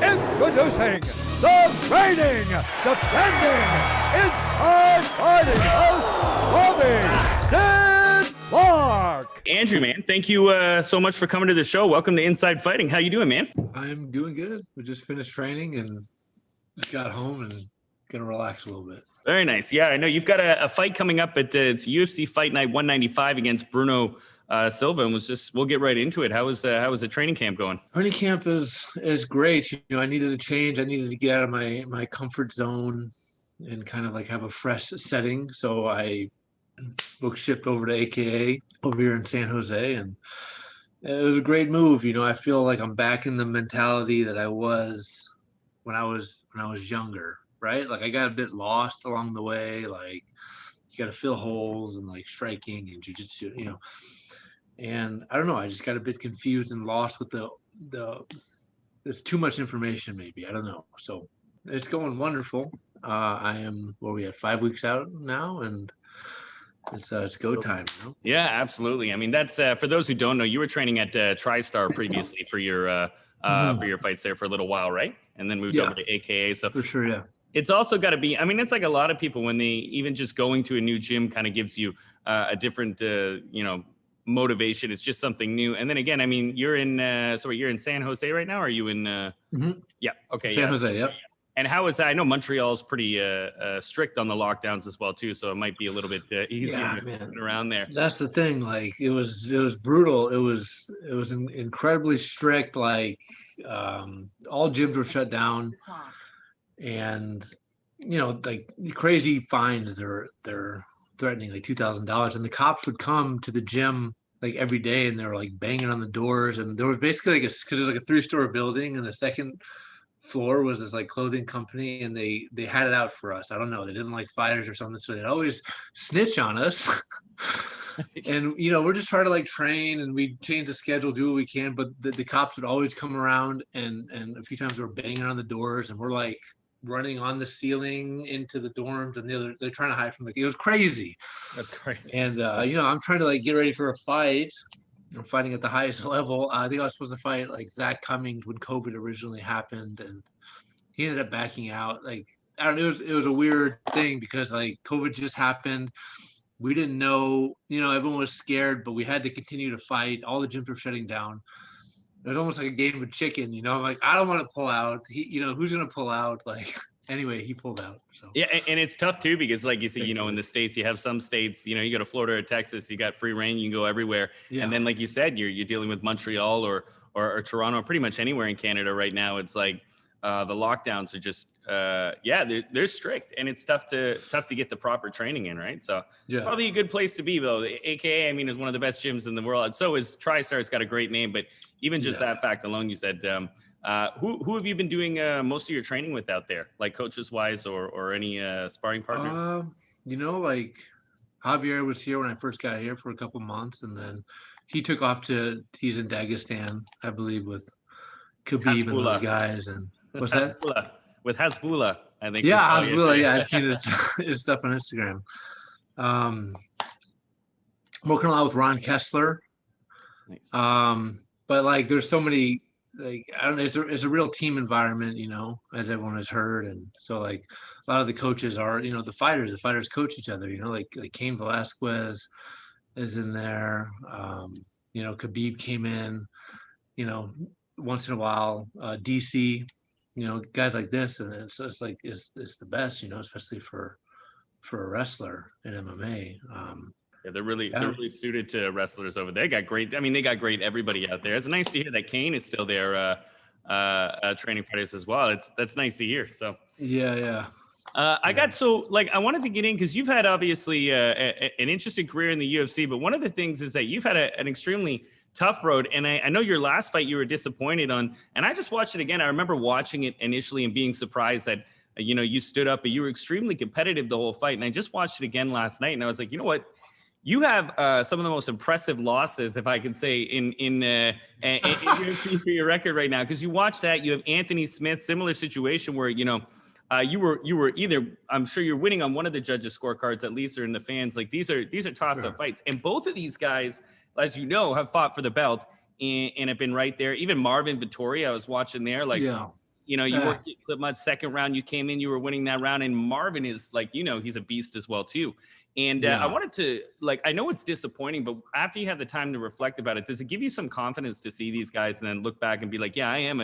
Introducing the reigning, defending, Inside Fighting host, Robby Clark. Andrew, man, thank you so much for coming to the show. Welcome to Inside Fighting. How you doing, man? I'm doing good. We just finished training and just got home and gonna relax a little bit. Very nice. Yeah, I know you've got a fight coming up at it's UFC Fight Night 195 against Bruno Silva, and we'll get right into it. How was the training camp going? Training camp is great. You know, I needed a change. I needed to get out of my comfort zone and kind of like have a fresh setting. So I shipped over to AKA over here in San Jose, and it was a great move. You know, I feel like I'm back in the mentality that I was when I was younger, right? Like I got a bit lost along the way. Like you got to fill holes and like striking and jiu-jitsu, you know. And I don't know, I just got a bit confused and lost with the there's too much information maybe. I don't know. So it's going wonderful. I am, we had 5 weeks out now, and it's go time, you know? Yeah, absolutely. I mean, that's for those who don't know, you were training at Tristar previously for your fights there for a little while, right? And then moved over to AKA. So for sure, yeah. It's also got to be, I mean, it's like a lot of people when they even just going to a new gym kind of gives you a different, motivation. It's just something new. And then again, I mean, you're in you're in San Jose right now. Are you in yeah, okay, San Jose, yep. And how is that? I know Montreal's pretty strict on the lockdowns as well too, so it might be a little bit easier around there. That's the thing. Like it was brutal. It was incredibly strict. Like all gyms were shut down, and you know, like crazy fines. They're threatening like $2,000, and the cops would come to the gym like every day, and they were like banging on the doors. And there was basically like because there's like a 3-story building, and the second floor was this like clothing company, and they had it out for us. I don't know, they didn't like fighters or something, so they'd always snitch on us. And you know, we're just trying to like train, and we change the schedule, do what we can, but the cops would always come around, and a few times we were banging on the doors, and we're like running on the ceiling into the dorms, and they're trying to hide from it was crazy. That's crazy. And you know, I'm trying to like get ready for a fight. I'm fighting at the highest level. I think I was supposed to fight like Zach Cummings when COVID originally happened, and he ended up backing out. Like I don't know, it was a weird thing because like COVID just happened. We didn't know, you know, everyone was scared, but we had to continue to fight. All the gyms were shutting down. It was almost like a game of chicken, you know. I'm like, I don't want to pull out. You know, who's gonna pull out? Like anyway, he pulled out. So yeah, and it's tough too because, like you said, you know, in the States, you have some states, you know, you go to Florida or Texas, you got free reign, you can go everywhere. Yeah. And then, like you said, you're dealing with Montreal or Toronto, pretty much anywhere in Canada right now. It's like the lockdowns are just they're strict, and it's tough to get the proper training in, right? So probably a good place to be though. The AKA, I mean, is one of the best gyms in the world, and so is Tristar. It's got a great name, but even just that fact alone, you said. Who have you been doing most of your training with out there, like coaches wise or any sparring partners? You know, like Javier was here when I first got here for a couple months, and then he took off he's in Dagestan, I believe, with Khabib and those guys. And what's that? With Hasbulla, I think. Yeah, Hasbulla. Yeah, I've seen his stuff on Instagram. Working a lot with Ron Kessler. Nice. But like, there's so many. Like I don't know, it's a real team environment, you know, as everyone has heard, and so like a lot of the coaches are, you know, the fighters coach each other, you know, like Cain Velasquez is in there, you know, Khabib came in, you know, once in a while, DC, you know, guys like this, and it's like it's the best, you know, especially for a wrestler in MMA. Yeah, they're really suited to wrestlers over there. They got great everybody out there. It's nice to hear that Cain is still there training fighters as well. That's nice to hear. So yeah. I wanted to get in because you've had obviously an interesting career in the UFC, but one of the things is that you've had an extremely tough road. And I know your last fight you were disappointed on, and I just watched it again. I remember watching it initially and being surprised that, you know, you stood up, but you were extremely competitive the whole fight. And I just watched it again last night, and I was like, you know what? You have some of the most impressive losses, if I can say, in UFC for your record right now. Because you watch that, you have Anthony Smith, similar situation where, you know, you were either, I'm sure you're winning on one of the judges' scorecards at least, or in the fans. Like these are toss-up fights, and both of these guys, as you know, have fought for the belt and have been right there. Even Marvin Vittori, I was watching there, like You know, you worked the much second round, you came in, you were winning that round, and Marvin is like, you know, he's a beast as well too. And I wanted to, like, I know it's disappointing, but after you have the time to reflect about it, does it give you some confidence to see these guys and then look back and be like, yeah, I am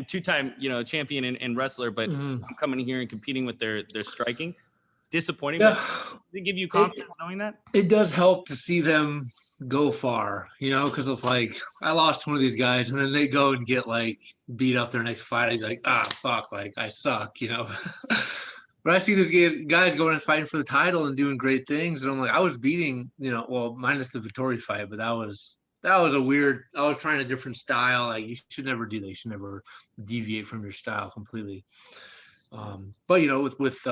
two-time, you know, champion and wrestler, but I'm coming here and competing with their striking. It's disappointing, but does it give you confidence knowing that? It does help to see them go far, you know, because of like I lost one of these guys and then they go and get like beat up their next fight. I'd be like, fuck, like I suck, you know. But I see these guys going and fighting for the title and doing great things, and I'm like, I was beating, you know, well, minus the Vittori fight, but that was a weird. I was trying a different style. Like you should never do that. You should never deviate from your style completely. But you know, with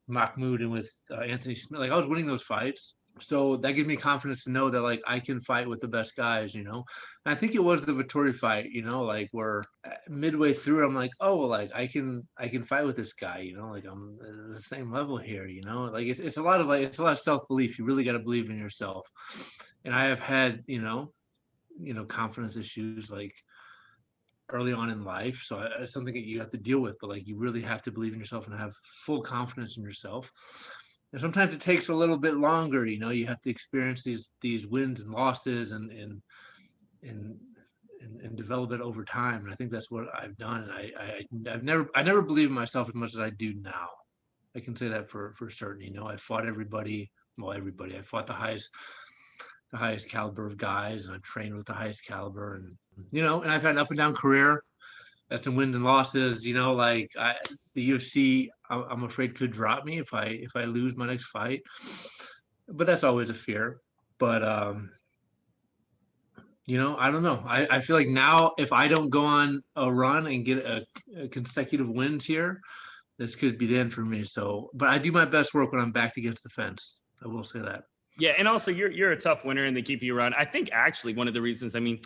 Mahmoud and with Anthony Smith, like I was winning those fights. So that gives me confidence to know that like I can fight with the best guys, you know. And I think it was the Vittori fight, you know, like where midway through I'm like, oh, well, like I can fight with this guy, you know, like I'm the same level here, you know. Like it's a lot of self-belief. You really got to believe in yourself. And I have had, you know, confidence issues like early on in life. So it's something that you have to deal with, but like you really have to believe in yourself and have full confidence in yourself. And sometimes it takes a little bit longer, you know, you have to experience these wins and losses and develop it over time. And I think that's what I've done. And I never believed in myself as much as I do now. I can say that for certain. You know, I fought everybody. I fought the highest caliber of guys, and I've trained with the highest caliber, and you know, and I've had an up and down career. That's some wins and losses, you know, like the UFC, I'm afraid could drop me if I lose my next fight, but that's always a fear. But you know, I don't know. I feel like now if I don't go on a run and get a consecutive wins here, this could be the end for me. So, but I do my best work when I'm backed against the fence. I will say that. Yeah, and also you're a tough winner, and they keep you around. I think actually one of the reasons, I mean,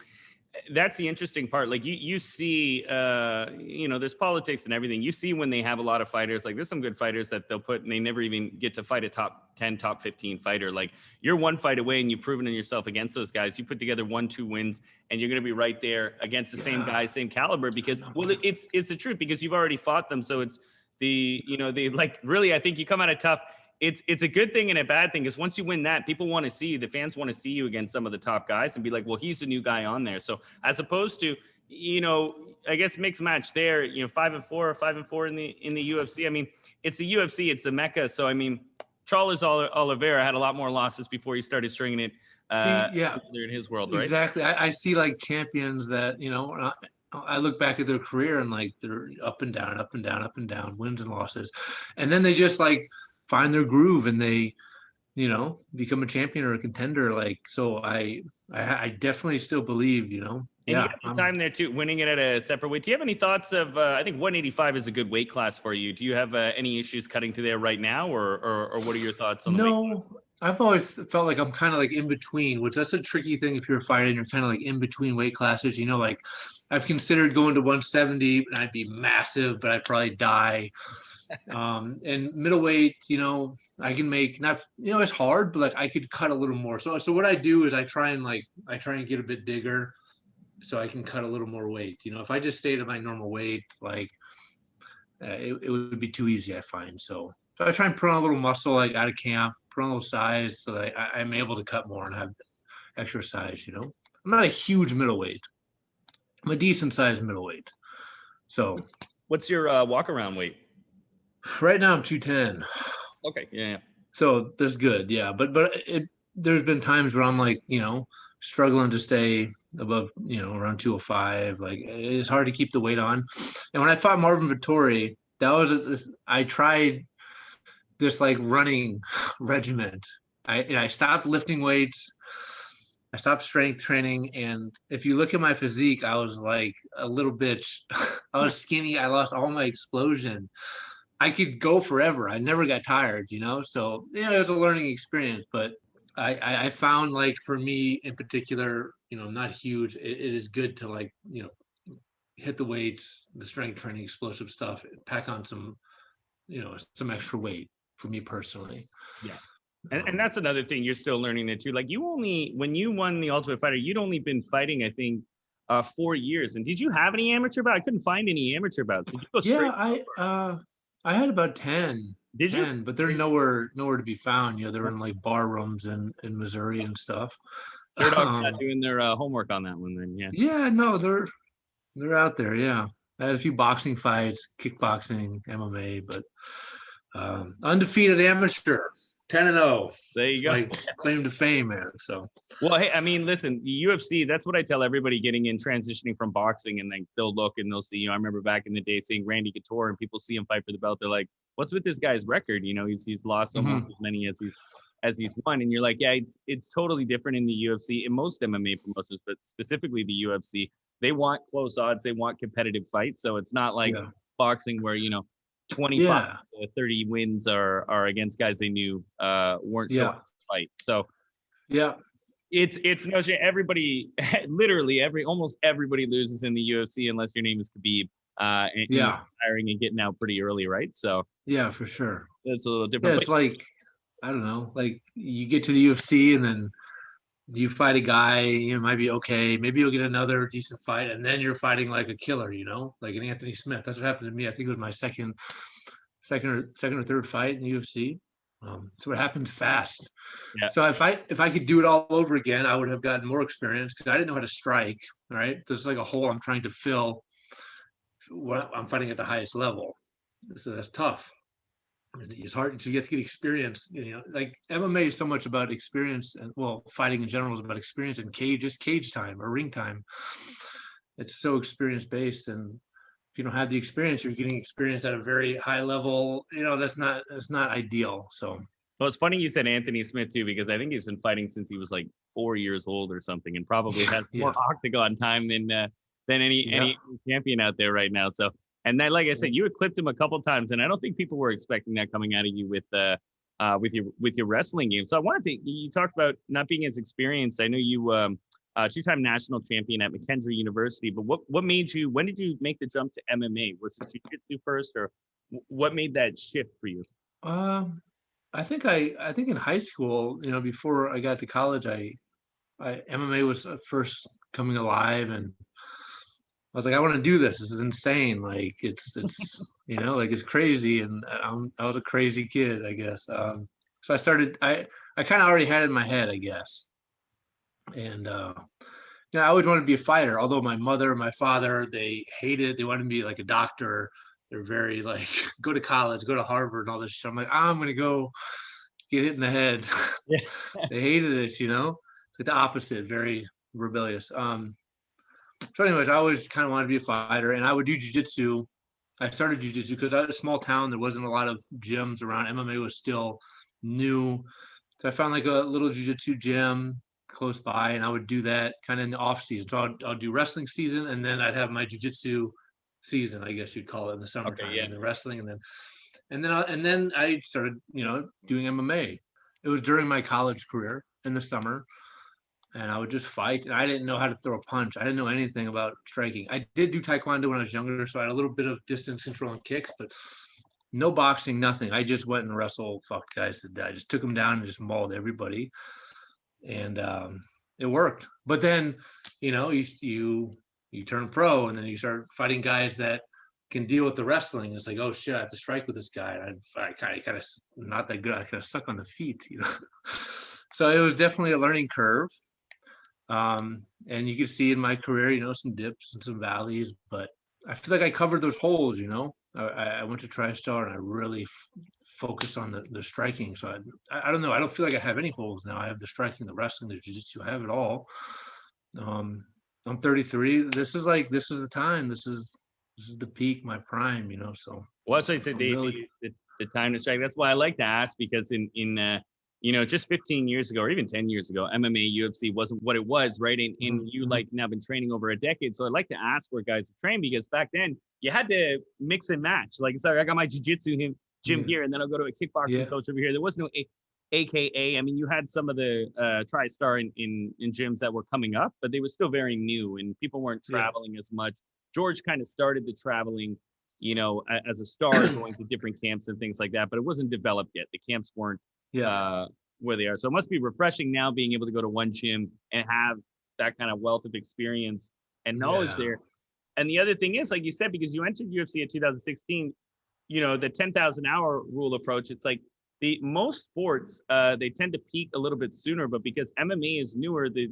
that's the interesting part. Like you see, you know, there's politics and everything. You see when they have a lot of fighters, like there's some good fighters that they'll put and they never even get to fight a top 10, top 15 fighter. Like you're one fight away and you've proven in yourself against those guys. You put together 1-2 wins and you're going to be right there against the same guys, same caliber, because well, it's the truth because you've already fought them. So it's like really, I think you come out of tough. It's a good thing and a bad thing because once you win that, people want to see you. The fans want to see you against some of the top guys and be like, well, he's the new guy on there. So as opposed to, you know, I guess mixed match there, you know, 5-4 or 5-4 in the UFC. I mean, it's the UFC, it's the Mecca. So I mean, Charles Oliveira had a lot more losses before he started stringing it. In his world, right? Exactly. I see like champions that, you know, I look back at their career and like they're up and down, up and down, up and down, wins and losses, and then they just like find their groove and they, you know, become a champion or a contender. Like, so I definitely still believe, you know. And you got the time there too, winning it at a separate weight. Do you have any thoughts of, I think 185 is a good weight class for you. Do you have any issues cutting to there right now or what are your thoughts on the weight class? I've always felt like I'm kind of like in between, which that's a tricky thing if you're a fighter and you're kind of like in between weight classes, you know, like I've considered going to 170 and I'd be massive, but I'd probably die. And middleweight, you know, I can make not, you know, it's hard, but like I could cut a little more. So what I do is I try and get a bit bigger so I can cut a little more weight. You know, if I just stayed at my normal weight, like it would be too easy, I find. So I try and put on a little muscle, like out of camp, put on a little size so that I'm able to cut more and have extra size, you know. I'm not a huge middleweight. I'm a decent sized middleweight. So what's your walk around weight? Right now I'm 210. Okay. Yeah. So that's good. Yeah. But there's been times where I'm like, you know, struggling to stay above, you know, around 205. Like it's hard to keep the weight on. And when I fought Marvin Vittori, I tried this like running regiment. I stopped lifting weights. I stopped strength training. And if you look at my physique, I was like a little bitch. I was skinny. I lost all my explosion. I could go forever. I never got tired, you know? So, you know, it was a learning experience, but I found like for me in particular, you know, I'm not huge. It is good to like, you know, hit the weights, the strength training, explosive stuff, pack on some, you know, some extra weight for me personally. Yeah. And that's another thing you're still learning it too. Like when you won the Ultimate Fighter, you'd only been fighting, I think, 4 years. And did you have any amateur bouts? I couldn't find any amateur bouts. Did you go straight? Yeah, I had about 10. Did you? 10, but they're nowhere to be found. They're in like bar rooms in Missouri and stuff. They're not doing their homework on that one then, yeah. Yeah, no, they're out there. Yeah, I had a few boxing fights, kickboxing, MMA, but undefeated amateur, 10-0. There you go. My claim to fame, man. So. Well, hey, I mean, listen, UFC, that's what I tell everybody getting in, transitioning from boxing, and then they'll look and they'll see, I remember back in the day seeing Randy Couture and people see him fight for the belt. They're like, what's with this guy's record? He's lost almost as many as he's won. And you're like, yeah, it's totally different in the UFC, in most MMA promotions, but specifically the UFC. They want close odds. They want competitive fights. So it's not like boxing where, 25 to 30 wins are against guys they knew weren't so fight. So it's no shame. Everybody, literally almost everybody loses in the UFC unless your name is Khabib. And hiring and getting out pretty early, right? So yeah, for sure. It's a little different. Yeah, it's like, I don't know, like you get to the UFC and then you fight a guy, it might be okay. Maybe you'll get another decent fight, and then you're fighting like a killer, like an Anthony Smith. That's what happened to me. I think it was my second or third fight in the UFC. So it happens fast. Yeah. So if I could do it all over again, I would have gotten more experience because I didn't know how to strike. Right, there's like a hole I'm trying to fill when I'm fighting at the highest level. So that's tough. It's hard to get experience. Like MMA is so much about experience, and fighting in general is about experience and cage time or ring time. It's so experience based, and if you don't have the experience, you're getting experience at a very high level. That's not ideal. So. Well, it's funny you said Anthony Smith too, because I think he's been fighting since he was like 4 years old or something, and probably has more octagon time than any champion out there right now. So. And then, like I said, you had clipped him a couple of times, and I don't think people were expecting that coming out of you with your wrestling game. So I wanted to. You talked about not being as experienced. I know you two-time national champion at McKendree University. But what made you? When did you make the jump to MMA? Was it jiu-jitsu first, or what made that shift for you? I think in high school, before I got to college, MMA was first coming alive, and I was like, I want to do this. This is insane. Like it's like it's crazy. And I was a crazy kid, I guess. So I started, I kind of already had it in my head, I guess. And, I always wanted to be a fighter, although my mother and my father, they hated it. They wanted to be like a doctor. They're very like, go to college, go to Harvard and all this shit. I'm like, I'm going to go get hit in the head. Yeah. They hated it, It's like the opposite, very rebellious. So anyways, I always kind of wanted to be a fighter, and I would do jiu-jitsu. I started jiu-jitsu because I was a small town. There wasn't a lot of gyms around. MMA was still new. So I found like a little jiu-jitsu gym close by, and I would do that kind of in the off season. So I'll do wrestling season, and then I'd have my jiu-jitsu season, I guess you'd call it, in the summertime. Okay, and the wrestling, and then I started, doing MMA. It was during my college career in the summer. And I would just fight. And I didn't know how to throw a punch. I didn't know anything about striking. I did do Taekwondo when I was younger, so I had a little bit of distance control and kicks, but no boxing, nothing. I just went and wrestled, fucked guys to death. I just took them down and just mauled everybody. And it worked. But then, you turn pro, and then you start fighting guys that can deal with the wrestling. It's like, oh shit, I have to strike with this guy. I kind of not that good. I kind of suck on the feet, So it was definitely a learning curve. And you can see in my career, some dips and some valleys, but I feel like I covered those holes, I went to Tristar and I really focused on the striking. So I don't know. I don't feel like I have any holes now. I have the striking, the wrestling, the jiu-jitsu. I have it all. I'm 33. This is the time. This is the peak, my prime, so. Well, that's what I said, the time to strike. That's why I like to ask, because in just 15 years ago or even 10 years ago, MMA, UFC wasn't what it was, right? And you now been training over a decade. So I'd like to ask where guys have trained, because back then you had to mix and match. Like, sorry, I got my jiu-jitsu gym here, and then I'll go to a kickboxing coach over here. There was no AKA. I mean, you had some of the Tristar in gyms that were coming up, but they were still very new and people weren't traveling as much. George kind of started the traveling, as a star, going to different camps and things like that, but it wasn't developed yet. The camps weren't where they are. So it must be refreshing now being able to go to one gym and have that kind of wealth of experience and knowledge there. And the other thing is, like you said, because you entered UFC in 2016, the 10,000 hour rule approach, it's like the most sports, they tend to peak a little bit sooner, but because MMA is newer, the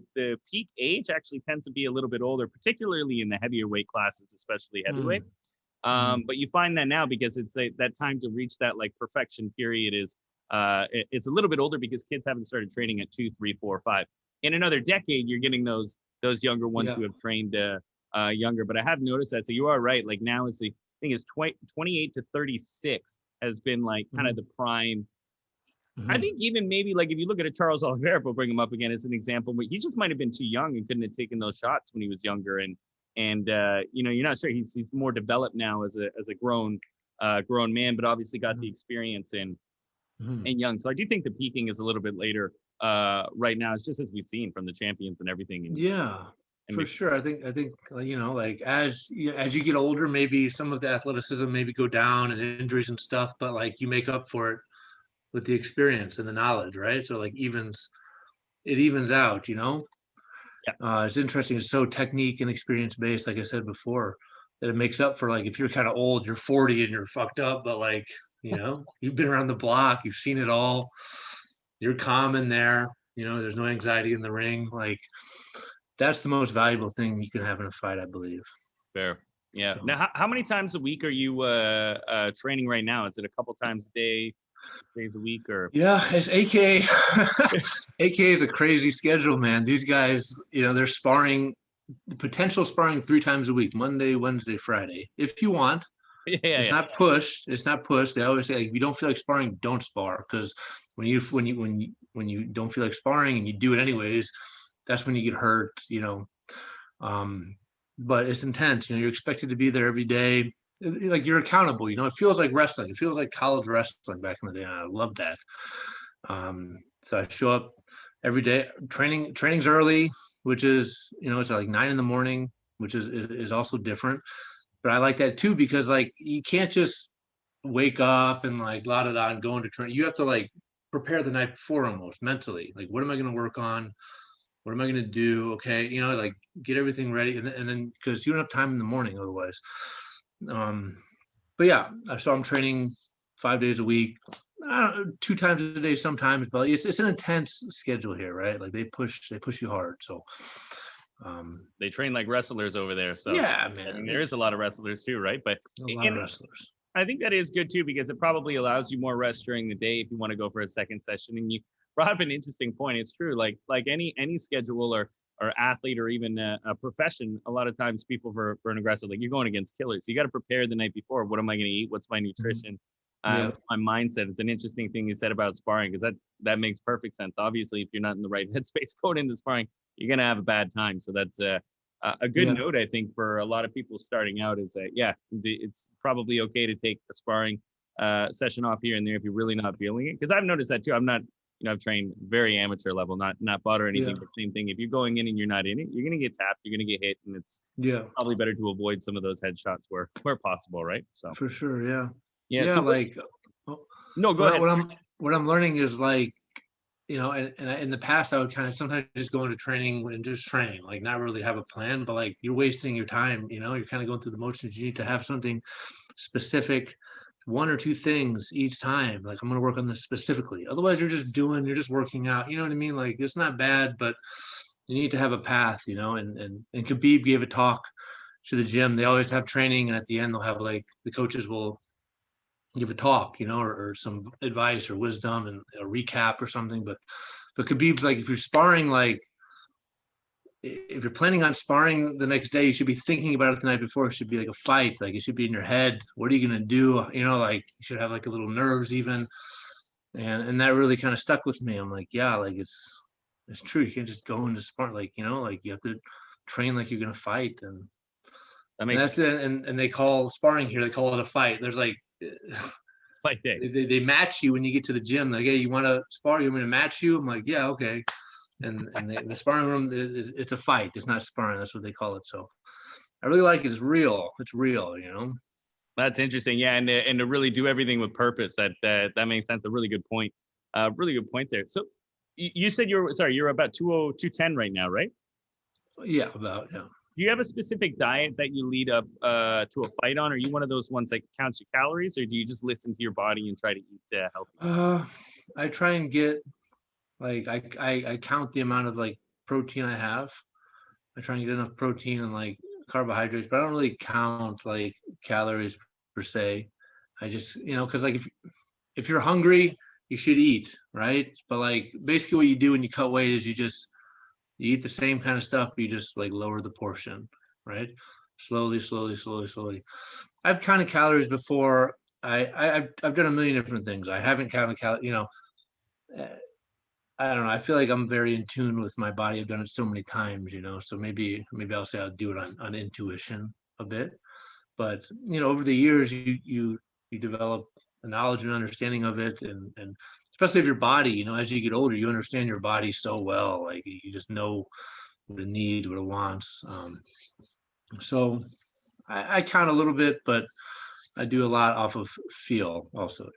peak age actually tends to be a little bit older, particularly in the heavier weight classes, especially heavyweight. But you find that now because it's that time to reach that like perfection period is it's a little bit older because kids haven't started training at 2, 3, 4, 5. In another decade, you're getting those younger ones who have trained younger. But I have noticed that. So you are right. Like now is the thing is 28 to 36 has been like kind of the prime. I think even maybe like if you look at a Charles Oliveira, we'll bring him up again as an example, but he just might have been too young and couldn't have taken those shots when he was younger. And you're not sure he's more developed now as a grown man, but obviously got the experience and young. So I do think the peaking is a little bit later right now. It's just as we've seen from the champions and everything. And for sure. I think like as you get older, maybe some of the athleticism maybe go down and injuries and stuff, but like you make up for it with the experience and the knowledge, right? So like it evens out, It's interesting. It's so technique and experience based, like I said before, that it makes up for like if you're kind of old, you're 40 and you're fucked up, but like you've been around the block, you've seen it all, you're calm in there, there's no anxiety in the ring. Like that's the most valuable thing you can have in a fight, I believe. Fair. Yeah. So, now, how many times a week are you training right now? Is it a couple times a day, days a week, or? Yeah, it's AK. AK is a crazy schedule, man. These guys, they're sparring, potential sparring 3 times a week, Monday, Wednesday, Friday, if you want. It's not pushed. It's not pushed. They always say, like, if you don't feel like sparring, don't spar. Because when you don't feel like sparring and you do it anyways, that's when you get hurt. But it's intense. You're expected to be there every day. Like you're accountable. It feels like wrestling. It feels like college wrestling back in the day. And I love that. So I show up every day. Training's early, which is it's like 9 a.m, which is also different. But I like that too because like you can't just wake up and like la da da and go into training. You have to like prepare the night before almost mentally. Like what am I going to work on? What am I going to do? Okay, like get everything ready, and then because you don't have time in the morning otherwise. But yeah, so I'm training 5 days a week, 2 times a day sometimes, but it's an intense schedule here, right? Like they push you hard. So they train like wrestlers over there. So yeah, man, there is a lot of wrestlers too, right? But a lot of wrestlers. I think that is good too because it probably allows you more rest during the day if you want to go for a second session. And you brought up an interesting point. It's true. Like any schedule or athlete or even a profession, a lot of times people for an aggressive, like you're going against killers. So you got to prepare the night before. What am I going to eat? What's my nutrition? What's my mindset? It's an interesting thing you said about sparring because that makes perfect sense. Obviously, if you're not in the right headspace going into sparring, you're going to have a bad time. So that's a good note, I think, for a lot of people starting out is that, it's probably okay to take a sparring session off here and there if you're really not feeling it. Because I've noticed that too. I'm not, I've trained very amateur level, not fought or anything, but same thing. If you're going in and you're not in it, you're going to get tapped, you're going to get hit. And it's probably better to avoid some of those headshots where possible, right? So for sure, yeah. So like, no, go ahead. What I'm learning is like, and in the past, I would kind of sometimes just go into training and just train, like not really have a plan, but like you're wasting your time, you're kind of going through the motions. You need to have something specific, 1 or 2 things each time. Like I'm going to work on this specifically. Otherwise, you're just working out. You know what I mean? Like it's not bad, but you need to have a path, and Khabib gave a talk to the gym. They always have training. And at the end, they'll have like the coaches will give a talk, or some advice or wisdom and a recap or something. But Khabib's like, if you're sparring, like if you're planning on sparring the next day, you should be thinking about it the night before. It should be like a fight. Like it should be in your head. What are you going to do? Like you should have like a little nerves even. And that really kind of stuck with me. I'm like, yeah, like it's true. You can't just go into spar. Like, like you have to train like you're going to fight. And that's it. And they call sparring here, they call it a fight. There's like, fight day. They match you when you get to the gym. They're like, hey, you want to spar? You want me to match you? I'm like, yeah, okay. And the sparring room, it's a fight. It's not sparring. That's what they call it. So I really like it. It's real. It's real, That's interesting. Yeah. And to really do everything with purpose, that makes sense. A really good point. Really good point there. So you said you're about 210 right now, right? Yeah, about, yeah. Do you have a specific diet that you lead up to a fight on? Are you one of those ones that counts your calories, or do you just listen to your body and try to eat healthy? I try and get like I count the amount of like protein I have. I try and get enough protein and like carbohydrates, but I don't really count like calories per se. I just, because like if you're hungry, you should eat, right? But like basically what you do when you cut weight is you eat the same kind of stuff, but you just like lower the portion, right? Slowly, slowly, slowly, slowly. I've counted calories before. I've done a million different things. I haven't counted uh, I don't know. I feel like I'm very in tune with my body. I've done it so many times, so maybe I'll say I'll do it on intuition a bit. But over the years, you develop a knowledge and understanding of it, and especially of your body. As you get older, you understand your body so well. Like you just know what it needs, what it wants. So I count a little bit, but I do a lot off of feel also.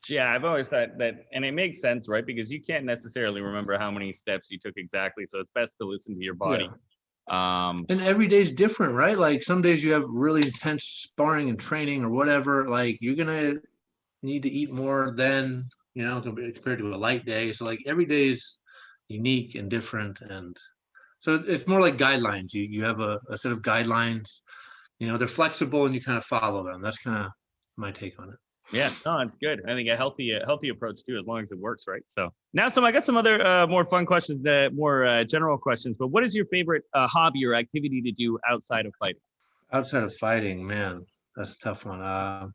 Yeah, I've always thought that, and it makes sense, right? Because you can't necessarily remember how many steps you took exactly, so it's best to listen to your body. Yeah. And every day's different, right? Like some days you have really intense sparring and training or whatever. Like you're gonna need to eat more than compared to a light day. So like every day is unique and different, and so it's more like guidelines. You have a set of guidelines. They're flexible and you kind of follow them. That's kind of my take on it. Yeah, no, it's good. I think a healthy approach too, as long as it works, right? So now, I got some other more fun questions, more general questions. But what is your favorite hobby or activity to do outside of fighting? Outside of fighting, man, that's a tough one.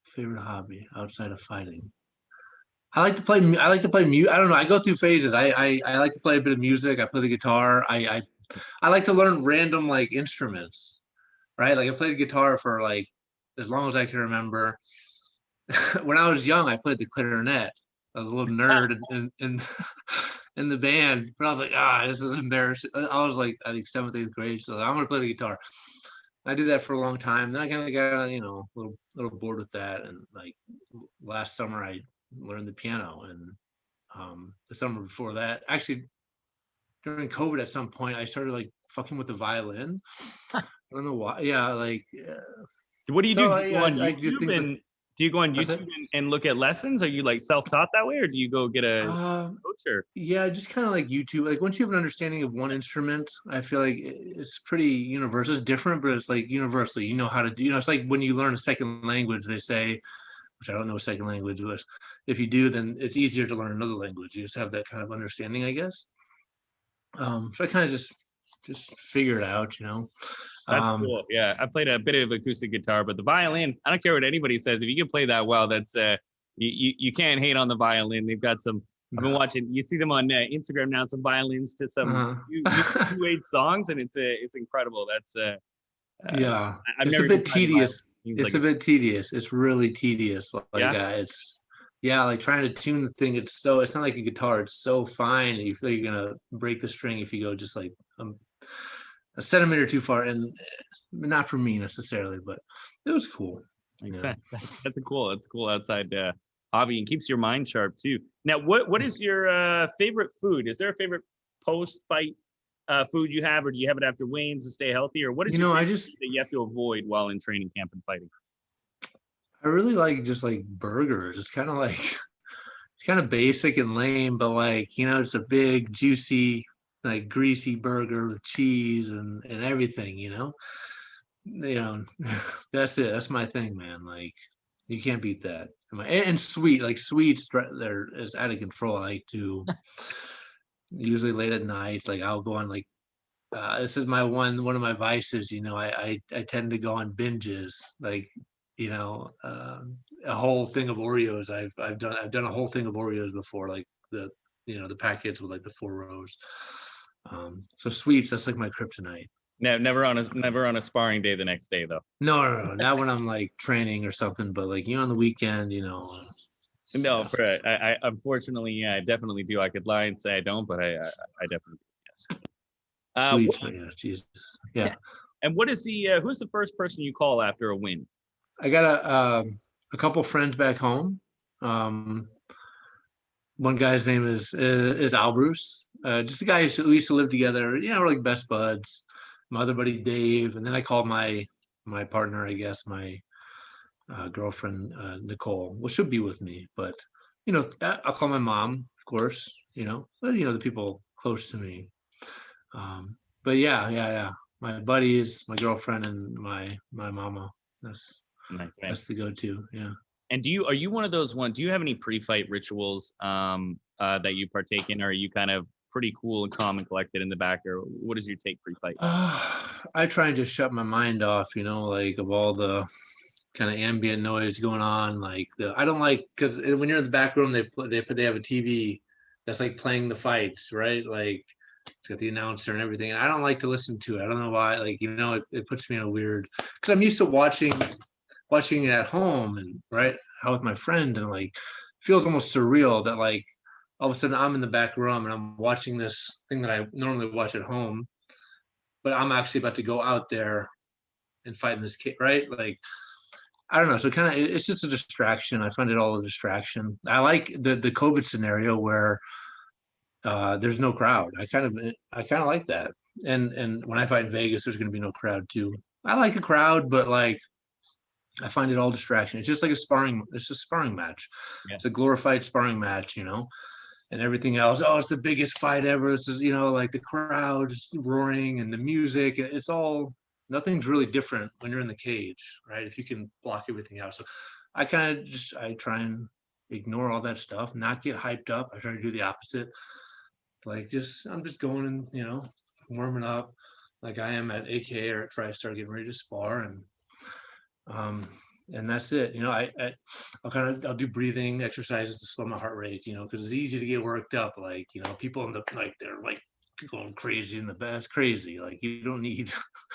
Favorite hobby outside of fighting. I like to play. I like to play music. I don't know. I go through phases. I like to play a bit of music. I play the guitar. I like to learn random like instruments. Right? Like I played guitar for like as long as I can remember. When I was young, I played the clarinet. I was a little nerd in the band, but I was like, this is embarrassing. I was like, I think 7th, 8th grade, so I'm gonna play the guitar. I did that for a long time. Then I kind of got a little bored with that, and like last summer I learned the piano, and the summer before that, actually during COVID, at some point I started like fucking with the violin. I don't know why. Yeah, like. What do you So, do? Do you go on I do YouTube things and do you go on What's YouTube that? and look at lessons? Are you like self-taught that way, or do you go get a Um, coach? Or yeah, just kind of like YouTube. Like once you have an understanding of one instrument, I feel like it's pretty universal. It's different, but it's like universal. You know how to do. It's like when you learn a second language, they say, which I don't know a second language, but if you do, then it's easier to learn another language. You just have that kind of understanding, I guess. So I kind of just figure it out. that's Um, cool. Yeah, I played a bit of acoustic guitar, but the violin, I don't care what anybody says. If you can play that well, that's you can't hate on the violin. They've got some. I've been watching. You see them on Instagram now. Some violins to some new age songs, and it's incredible. That's yeah, I've it's a never bit even tried the violin. tedious. It's a bit tedious. It's really tedious. Yeah. It's like trying to tune the thing. It's not like a guitar. It's so fine, and you feel you're gonna break the string if you go just like a centimeter too far, and not for me necessarily, but it was cool. Makes sense. That's a cool outside hobby, and keeps your mind sharp too. Now, what is your favorite food? Is there a favorite post-fight food you have, or do you have it after weigh-ins to stay healthy, or what is your favorite food that you have to avoid while in training camp and fighting? I really like just like burgers. It's kind of like it's kind of basic and lame, but like it's a big juicy like greasy burger with cheese and everything. That's it. That's my thing, man. Like you can't beat that. And sweet, like sweets, they're is out of control. I like to usually late at night, like I'll go on like this is my one of my vices. I tend to go on binges, like a whole thing of Oreos. I've done a whole thing of Oreos before, like the packets with like the 4 rows. So sweets, that's like my kryptonite. No, never on a sparring day the next day though. No, not when I'm like training or something, but like on the weekend, No, I unfortunately, yeah, I definitely do. I could lie and say I don't, but I definitely do, yes. Sweets, but yeah, Jesus, yeah. And what is who's the first person you call after a win? I got a couple friends back home. One guy's name is Al Bruce. just a guy who used to live together. You know, we're like best buds. My other buddy Dave, and then I called my partner, I guess, my girlfriend Nicole. Well, she'll be with me, but you know, I'll call my mom, of course. The people close to me. But yeah. My buddies, my girlfriend, and my mama. That's Nice, man. that's the go-to. Yeah. And are you one of those ones? Do you have any pre-fight rituals that you partake in, or are you kind of pretty cool and calm and collected in the back, or what is your take pre-fight? I try and just shut my mind off, like of all the kind of ambient noise going on. Like I don't like, because when you're in the back room, they have a TV that's like playing the fights, right? Like it's got the announcer and everything. And I don't like to listen to it. I don't know why. Like, it puts me in a weird, because I'm used to watching it at home and right out with my friend, and like feels almost surreal that like all of a sudden I'm in the back room and I'm watching this thing that I normally watch at home, but I'm actually about to go out there and fight in this kid, right? Like, I don't know. So kind of, it's just a distraction. I find it all a distraction. I like the COVID scenario where there's no crowd. I kind of like that. And when I fight in Vegas, there's going to be no crowd too. I like a crowd, but like I find it all distraction. It's just like it's a sparring match. Yeah. It's a glorified sparring match, and everything else. Oh, it's the biggest fight ever. It's, like the crowd roaring and the music. It's all, nothing's really different when you're in the cage, right? If you can block everything out. So I try and ignore all that stuff, not get hyped up. I try to do the opposite. Like I'm just going and, warming up like I am at AK or at Tristar getting ready to spar, and that's it. I'll do breathing exercises to slow my heart rate, because it's easy to get worked up. Like, people they're like going crazy in the best crazy. Like, you don't need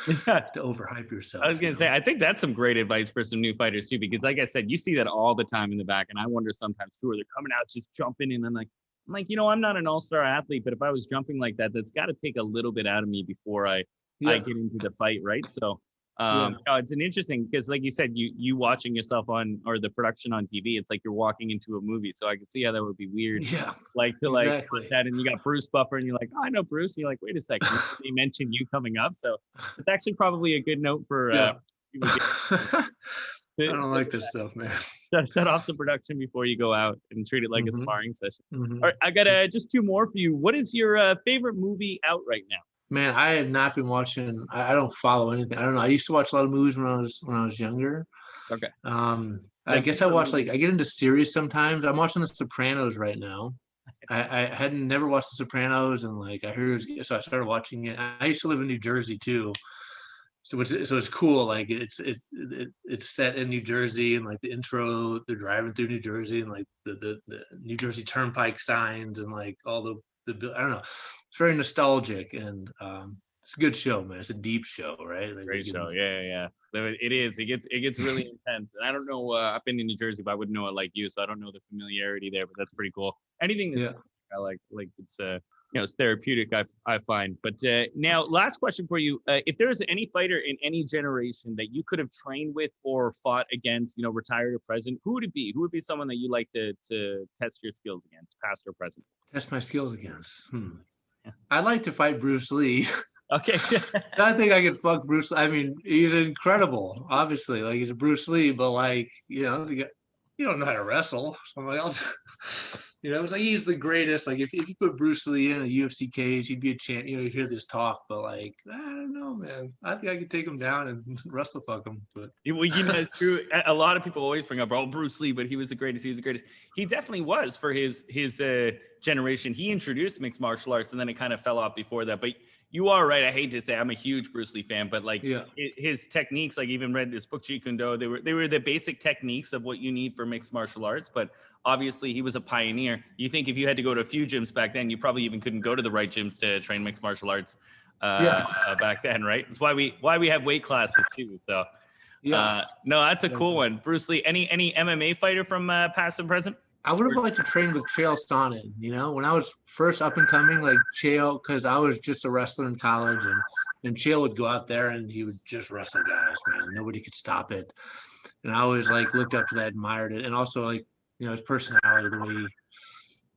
to overhype yourself. I was going to say, I think that's some great advice for some new fighters too, because like I said, you see that all the time in the back. And I wonder sometimes too, where they're coming out, just jumping in, and I'm like, I'm not an all-star athlete, but if I was jumping like that, that's got to take a little bit out of me before I get into the fight. Right. So, it's an interesting, because like you said, you watching yourself or the production on TV, it's like you're walking into a movie. So I can see how that would be weird. Yeah. Exactly. That, and you got Bruce Buffer and you're like, oh, I know Bruce. And you're like, wait a second, they mentioned you coming up. So it's actually probably a good note for people I don't like this stuff, man. Shut off the production before you go out and treat it like a sparring session. Mm-hmm. All right, I got just two more for you. What is your favorite movie out right now? Man, I have not been watching. I don't follow anything. I don't know. I used to watch a lot of movies when I was younger. Okay. I guess I watch I get into series sometimes. I'm watching The Sopranos right now. I hadn't never watched The Sopranos, and like I heard, so I started watching it. I used to live in New Jersey too. So it's cool. Like it's set in New Jersey, and like the intro, they're driving through New Jersey, and like the New Jersey Turnpike signs, and like all the I don't know. It's very nostalgic, and it's a good show, man. It's a deep show, right? Like, great show. Yeah. It is. It gets really intense. And I don't know. I've been in New Jersey, but I wouldn't know it like you, so I don't know the familiarity there. But that's pretty cool. Anything that's I like it's it's therapeutic. I find. But now, last question for you: if there was any fighter in any generation that you could have trained with or fought against, retired or present, who would it be? Who would be someone that you like to test your skills against, past or present? Test my skills against. Yeah. I'd like to fight Bruce Lee. Okay. I think I could fuck Bruce. I mean, he's incredible. Obviously, like he's a Bruce Lee, but like you don't know how to wrestle. So I'm like, it was like he's the greatest. Like if you put Bruce Lee in a UFC cage, he'd be a champ. You hear this talk, but like I don't know, man. I think I could take him down and wrestle fuck him. But it's true. A lot of people always bring up, Bruce Lee, but he was the greatest. He was the greatest. He definitely was for his generation. He introduced mixed martial arts, and then it kind of fell off before that. But you are right. I hate to say I'm a huge Bruce Lee fan, but like his techniques, like even read his book Jeet Kune Do, they were the basic techniques of what you need for mixed martial arts. But obviously he was a pioneer. You think if you had to go to a few gyms back then, you probably even couldn't go to the right gyms to train mixed martial arts back then, right? It's why we have weight classes too. So no, that's a cool one. Bruce Lee. Any MMA fighter from past and present? I would have liked to train with Chael Sonnen, when I was first up and coming, like Chael, because I was just a wrestler in college, and Chael would go out there and he would just wrestle guys, man. Nobody could stop it. And I always like looked up to that, admired it. And also like, his personality, the way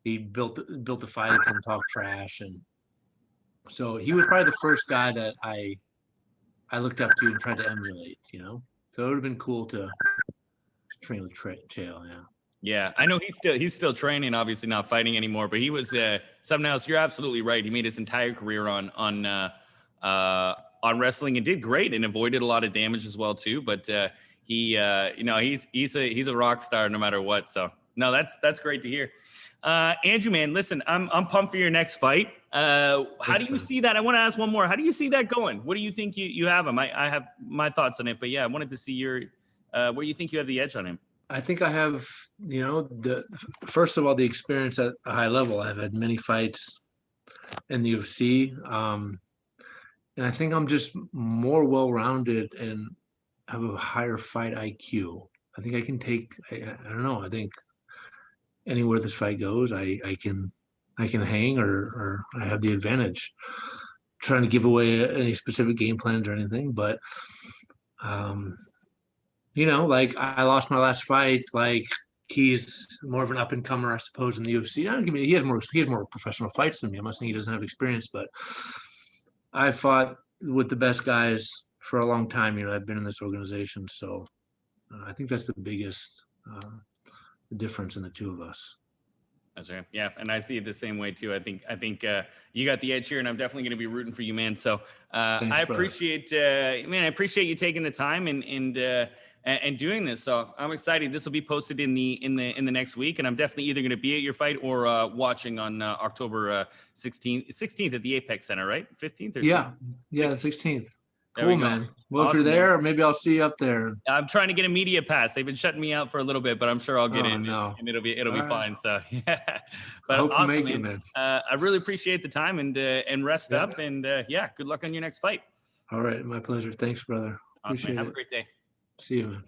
he built the fight from talk trash, and so he was probably the first guy that I looked up to and tried to emulate. So it would have been cool to train with Chael. Yeah. Yeah, I know he's still training, obviously not fighting anymore, but he was something else. You're absolutely right. He made his entire career on wrestling and did great and avoided a lot of damage as well too. But he's a rock star no matter what. So no, that's great to hear. Andrew, man, listen, I'm pumped for your next fight. How do you see that? I want to ask one more. How do you see that going? What do you think you have him? I have my thoughts on it, but yeah, I wanted to see your where you think you have the edge on him. I think I have, first of all, the experience at a high level. I've had many fights in the UFC, and I think I'm just more well-rounded and have a higher fight IQ. I think I can take. I don't know. I think anywhere this fight goes, I can hang or I have the advantage. Trying to give away any specific game plans or anything, but like I lost my last fight. Like he's more of an up and comer, I suppose, in the UFC. He has more professional fights than me. I'm not saying he doesn't have experience, but I fought with the best guys for a long time. I've been in this organization, so I think that's the biggest difference in the two of us. That's right. Yeah, and I see it the same way too. I think you got the edge here, and I'm definitely going to be rooting for you, man. So Thanks, I appreciate, I appreciate you taking the time and doing this. So I'm excited. This will be posted in the next week, and I'm definitely either going to be at your fight or watching on October 16th at the Apex Center, right? 15th or 16th? Yeah, the 16th. There Cool, we go. man. Well, Awesome, if you're there, maybe I'll see you up there. I'm trying to get a media pass. They've been shutting me out for a little bit, but I'm sure I'll get in, no. and it'll be fine. So yeah, I but hope awesome, you make man. it, man. I really appreciate the time and rest up, and good luck on your next fight. All right, my pleasure. Thanks, brother. Awesome, Appreciate man. Have it. a great day. See you, man.